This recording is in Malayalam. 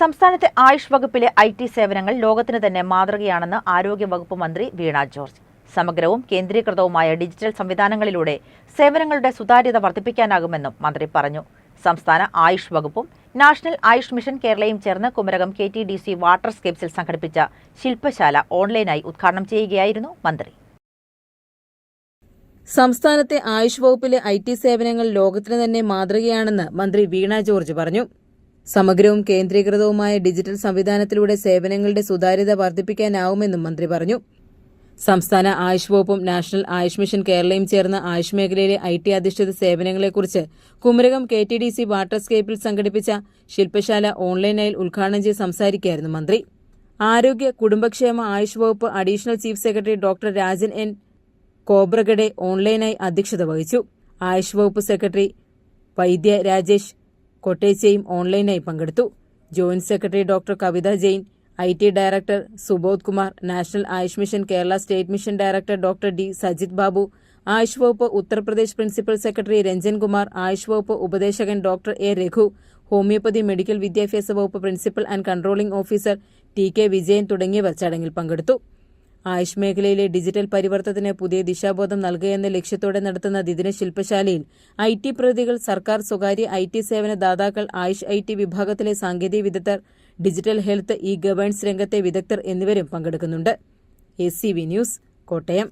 സംസ്ഥാനത്തെ ആയുഷ് വകുപ്പിലെ IT സേവനങ്ങൾ ലോകത്തിന് തന്നെ മാതൃകയാണെന്ന് ആരോഗ്യവകുപ്പ് മന്ത്രി വീണ ജോർജ്. സമഗ്രവും കേന്ദ്രീകൃതവുമായ ഡിജിറ്റൽ സംവിധാനങ്ങളിലൂടെ സേവനങ്ങളുടെ സുതാര്യത വർദ്ധിപ്പിക്കാനാകുമെന്നും മന്ത്രി പറഞ്ഞു. സംസ്ഥാന ആയുഷ് വകുപ്പും നാഷണൽ ആയുഷ് മിഷൻ കേരളയും ചേർന്ന് കുമരകം KTDC വാട്ടർസ്കേപ്സിൽ സംഘടിപ്പിച്ച ശില്പശാല ഓൺലൈനായി ഉദ്ഘാടനം ചെയ്യുകയായിരുന്നു മന്ത്രി. സംസ്ഥാനത്തെ ആയുഷ് വകുപ്പിലെ IT സേവനങ്ങൾ ലോകത്തിന് തന്നെ മാതൃകയാണെന്ന് മന്ത്രി വീണ ജോർജ് പറഞ്ഞു. സമഗ്രവും കേന്ദ്രീകൃതവുമായ ഡിജിറ്റൽ സംവിധാനത്തിലൂടെ സേവനങ്ങളുടെ സുതാര്യത വർദ്ധിപ്പിക്കാനാവുമെന്നും മന്ത്രി പറഞ്ഞു. സംസ്ഥാന ആയുഷ് വകുപ്പും നാഷണൽ ആയുഷ് മിഷൻ കേരളയും ചേർന്ന് ആയുഷ് മേഖലയിലെ IT അധിഷ്ഠിത സേവനങ്ങളെക്കുറിച്ച് കുമരകം KTDC വാട്ടർസ്കേപ്പിൽ സംഘടിപ്പിച്ച ശില്പശാല ഓൺലൈനായി ഉദ്ഘാടനം ചെയ്ത് സംസാരിക്കുകയായിരുന്നു മന്ത്രി. ആരോഗ്യ കുടുംബക്ഷേമ ആയുഷ് വകുപ്പ് additional chief secretary doctor Rajan N. Khobragade ഓൺലൈനായി അധ്യക്ഷത വഹിച്ചു. ആയുഷ് വകുപ്പ് സെക്രട്ടറി വൈദ്യ രാജേഷ് കൊട്ടേച്ചയും ഓൺലൈനായി പങ്കെടുത്തു. Joint secretary doctor Kavita Jain, IT director Subodh Kumar, national Ayush mission Kerala state mission director doctor D. Sajith Babu, Ayush വകുപ്പ് ഉത്തർപ്രദേശ് പ്രിൻസിപ്പൽ സെക്രട്ടറി രഞ്ജൻ കുമാർ, ആയുഷ് വകുപ്പ് ഉപദേശകൻ doctor A. Raghu, homeopathy medical വിദ്യാഭ്യാസ വകുപ്പ് principal and controlling officer TK Vijayan തുടങ്ങിയവർ ചടങ്ങിൽ പങ്കെടുത്തു. ആയുഷ് മേഖലയിലെ ഡിജിറ്റൽ പരിവർത്തനത്തിന് പുതിയ ദിശാബോധം നൽകുകയെന്ന ലക്ഷ്യത്തോടെ നടത്തുന്ന ദ്വിദിന ശില്പശാലയിൽ IT പ്രതിനിധികൾ, സർക്കാർ, സ്വകാര്യ IT സേവന ദാതാക്കൾ, ആയുഷ് IT വിഭാഗത്തിലെ സാങ്കേതിക വിദഗ്ധർ, ഡിജിറ്റൽ ഹെൽത്ത്, ഗവേണൻസ് രംഗത്തെ വിദഗ്ധർ എന്നിവരും പങ്കെടുക്കുന്നുണ്ട്. ACV news, Kottayam.